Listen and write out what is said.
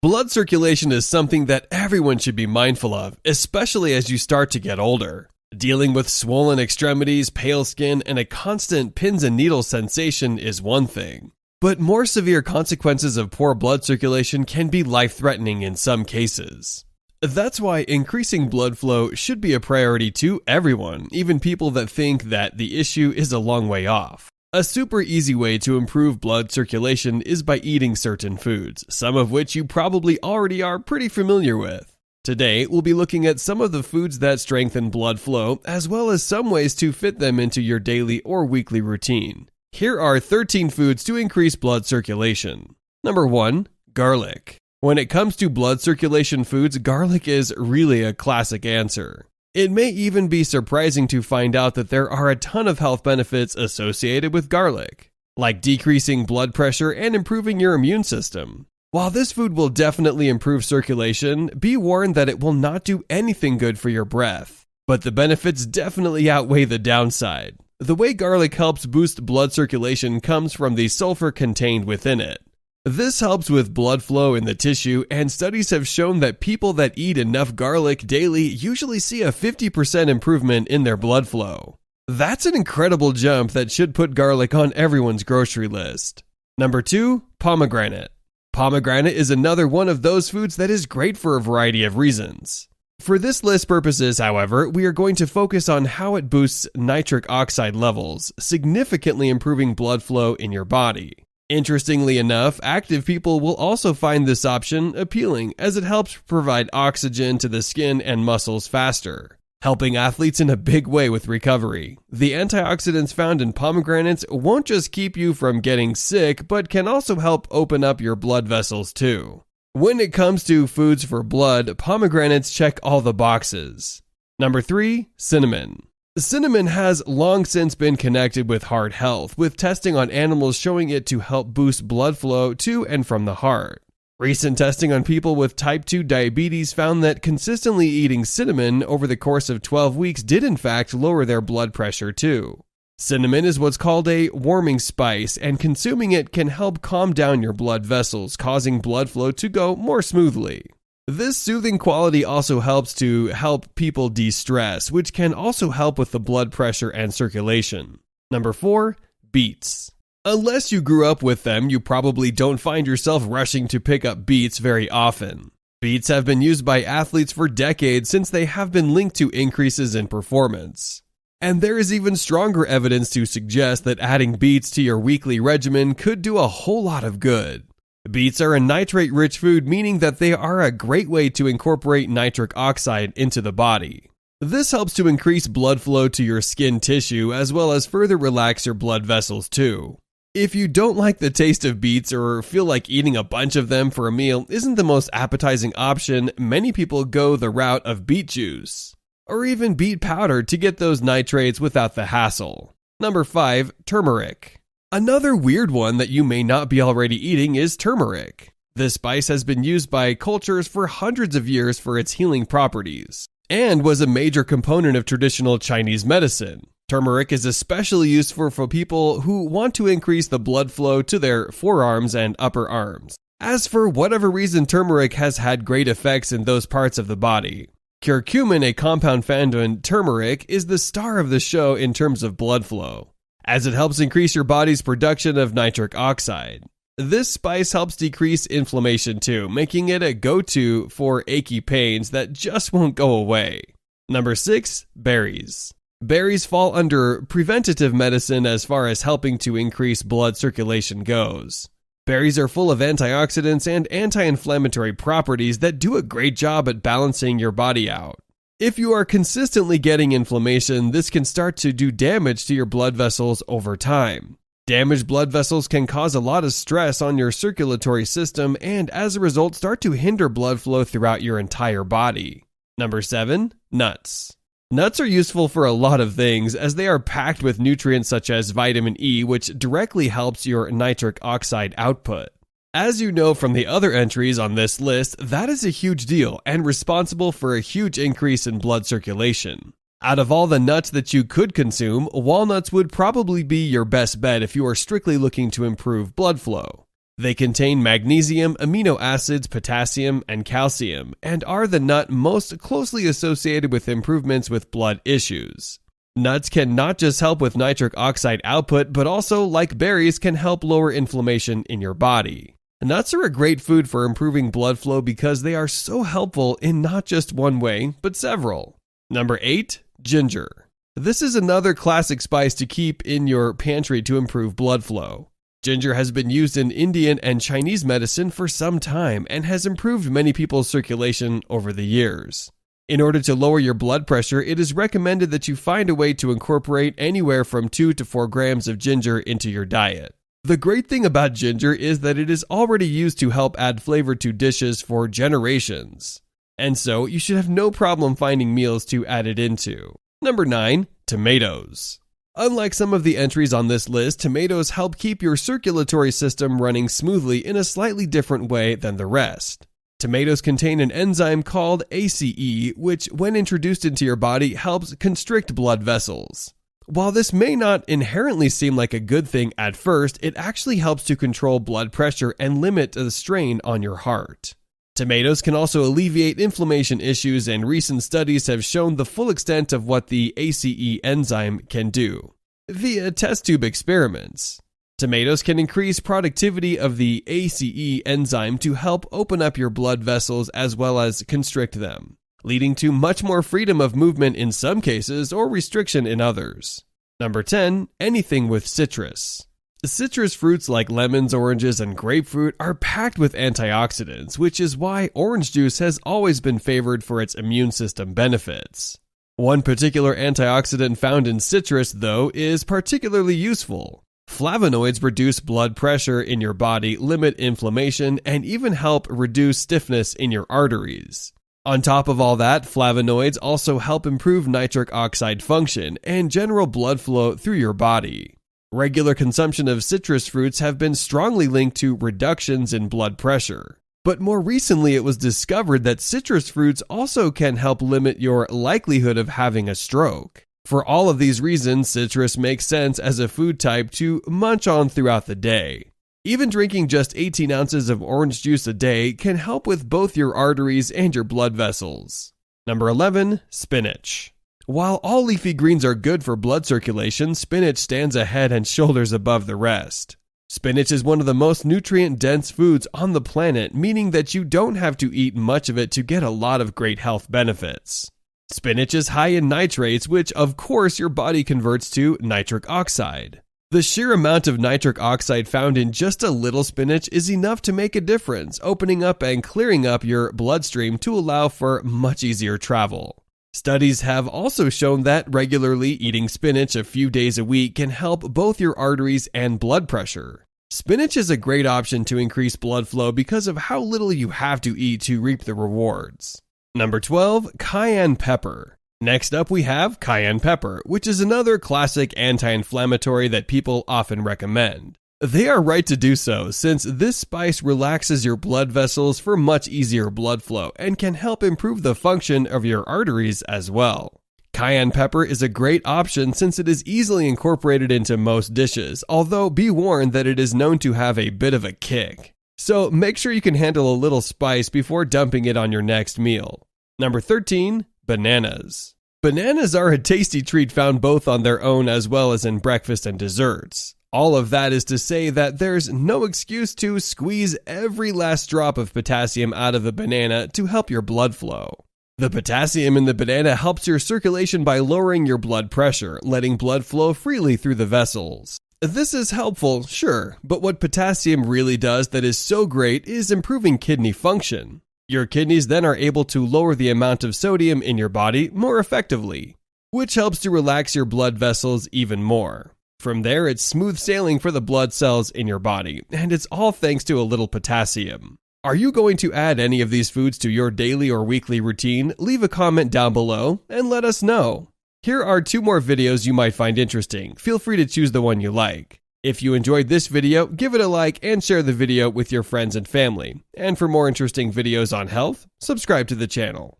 Blood circulation is something that everyone should be mindful of, especially as you start to get older. Dealing with swollen extremities, pale skin, and a constant pins and needles sensation is one thing. But more severe consequences of poor blood circulation can be life-threatening in some cases. That's why increasing blood flow should be a priority to everyone, even people that think that the issue is a long way off. A super easy way to improve blood circulation is by eating certain foods, some of which you probably already are pretty familiar with. Today, we'll be looking at some of the foods that strengthen blood flow, as well as some ways to fit them into your daily or weekly routine. Here are 13 foods to increase blood circulation. Number 1. Garlic. When it comes to blood circulation foods, garlic is really a classic answer. It may even be surprising to find out that there are a ton of health benefits associated with garlic, like decreasing blood pressure and improving your immune system. While this food will definitely improve circulation, be warned that it will not do anything good for your breath. But the benefits definitely outweigh the downside. The way garlic helps boost blood circulation comes from the sulfur contained within it. This helps with blood flow in the tissue, and studies have shown that people that eat enough garlic daily usually see a 50% improvement in their blood flow. That's an incredible jump that should put garlic on everyone's grocery list. Number 2. Pomegranate. Pomegranate is another one of those foods that is great for a variety of reasons. For this list purposes, however, we are going to focus on how it boosts nitric oxide levels, significantly improving blood flow in your body. Interestingly enough, active people will also find this option appealing as it helps provide oxygen to the skin and muscles faster, helping athletes in a big way with recovery. The antioxidants found in pomegranates won't just keep you from getting sick, but can also help open up your blood vessels too. When it comes to foods for blood, pomegranates check all the boxes. Number 3. Cinnamon. Cinnamon has long since been connected with heart health, with testing on animals showing it to help boost blood flow to and from the heart. Recent testing on people with type 2 diabetes found that consistently eating cinnamon over the course of 12 weeks did in fact lower their blood pressure too. Cinnamon is what's called a warming spice, and consuming it can help calm down your blood vessels, causing blood flow to go more smoothly. This soothing quality also helps to help people de-stress, which can also help with the blood pressure and circulation. Number 4. Beets. Unless you grew up with them, you probably don't find yourself rushing to pick up beets very often. Beets have been used by athletes for decades since they have been linked to increases in performance. And there is even stronger evidence to suggest that adding beets to your weekly regimen could do a whole lot of good. Beets are a nitrate-rich food, meaning that they are a great way to incorporate nitric oxide into the body. This helps to increase blood flow to your skin tissue as well as further relax your blood vessels too. If you don't like the taste of beets or feel like eating a bunch of them for a meal isn't the most appetizing option, many people go the route of beet juice, or even beet powder to get those nitrates without the hassle. Number 5. Turmeric. Another weird one that you may not be already eating is turmeric. This spice has been used by cultures for hundreds of years for its healing properties, and was a major component of traditional Chinese medicine. Turmeric is especially useful for people who want to increase the blood flow to their forearms and upper arms, as for whatever reason turmeric has had great effects in those parts of the body. Curcumin, a compound found in turmeric, is the star of the show in terms of blood flow, as it helps increase your body's production of nitric oxide. This spice helps decrease inflammation too, making it a go-to for achy pains that just won't go away. Number 6. Berries. Berries fall under preventative medicine as far as helping to increase blood circulation goes. Berries are full of antioxidants and anti-inflammatory properties that do a great job at balancing your body out. If you are consistently getting inflammation, this can start to do damage to your blood vessels over time. Damaged blood vessels can cause a lot of stress on your circulatory system and as a result start to hinder blood flow throughout your entire body. Number 7. Nuts. Nuts are useful for a lot of things as they are packed with nutrients such as vitamin E, which directly helps your nitric oxide output. As you know from the other entries on this list, that is a huge deal and responsible for a huge increase in blood circulation. Out of all the nuts that you could consume, walnuts would probably be your best bet if you are strictly looking to improve blood flow. They contain magnesium, amino acids, potassium, and calcium, and are the nut most closely associated with improvements with blood issues. Nuts can not just help with nitric oxide output, but also, like berries, can help lower inflammation in your body. Nuts are a great food for improving blood flow because they are so helpful in not just one way, but several. Number 8. Ginger. This is another classic spice to keep in your pantry to improve blood flow. Ginger has been used in Indian and Chinese medicine for some time and has improved many people's circulation over the years. In order to lower your blood pressure, it is recommended that you find a way to incorporate anywhere from 2 to 4 grams of ginger into your diet. The great thing about ginger is that it is already used to help add flavor to dishes for generations. And so, you should have no problem finding meals to add it into. Number 9. Tomatoes. Unlike some of the entries on this list, tomatoes help keep your circulatory system running smoothly in a slightly different way than the rest. Tomatoes contain an enzyme called ACE, which, when introduced into your body, helps constrict blood vessels. While this may not inherently seem like a good thing at first, it actually helps to control blood pressure and limit the strain on your heart. Tomatoes can also alleviate inflammation issues, and recent studies have shown the full extent of what the ACE enzyme can do via test tube experiments. Tomatoes can increase productivity of the ACE enzyme to help open up your blood vessels as well as constrict them, leading to much more freedom of movement in some cases or restriction in others. Number 10. Anything with citrus. Citrus fruits like lemons, oranges, and grapefruit are packed with antioxidants, which is why orange juice has always been favored for its immune system benefits. One particular antioxidant found in citrus, though, is particularly useful. Flavonoids reduce blood pressure in your body, limit inflammation, and even help reduce stiffness in your arteries. On top of all that, flavonoids also help improve nitric oxide function and general blood flow through your body. Regular consumption of citrus fruits have been strongly linked to reductions in blood pressure. But more recently, it was discovered that citrus fruits also can help limit your likelihood of having a stroke. For all of these reasons, citrus makes sense as a food type to munch on throughout the day. Even drinking just 18 ounces of orange juice a day can help with both your arteries and your blood vessels. Number 11. Spinach. While all leafy greens are good for blood circulation, spinach stands a head and shoulders above the rest. Spinach is one of the most nutrient-dense foods on the planet, meaning that you don't have to eat much of it to get a lot of great health benefits. Spinach is high in nitrates, which of course your body converts to nitric oxide. The sheer amount of nitric oxide found in just a little spinach is enough to make a difference, opening up and clearing up your bloodstream to allow for much easier travel. Studies have also shown that regularly eating spinach a few days a week can help both your arteries and blood pressure. Spinach is a great option to increase blood flow because of how little you have to eat to reap the rewards. Number 12. Cayenne Pepper. Next up we have cayenne pepper, which is another classic anti-inflammatory that people often recommend. They are right to do so, since this spice relaxes your blood vessels for much easier blood flow and can help improve the function of your arteries as well. Cayenne pepper is a great option since it is easily incorporated into most dishes, although be warned that it is known to have a bit of a kick. So make sure you can handle a little spice before dumping it on your next meal. Number 13. Bananas. Bananas are a tasty treat found both on their own as well as in breakfast and desserts. All of that is to say that there's no excuse to squeeze every last drop of potassium out of a banana to help your blood flow. The potassium in the banana helps your circulation by lowering your blood pressure, letting blood flow freely through the vessels. This is helpful, sure, but what potassium really does that is so great is improving kidney function. Your kidneys then are able to lower the amount of sodium in your body more effectively, which helps to relax your blood vessels even more. From there, it's smooth sailing for the blood cells in your body, and it's all thanks to a little potassium. Are you going to add any of these foods to your daily or weekly routine? Leave a comment down below and let us know. Here are 2 more videos you might find interesting. Feel free to choose the one you like. If you enjoyed this video, give it a like and share the video with your friends and family. And for more interesting videos on health, subscribe to the channel.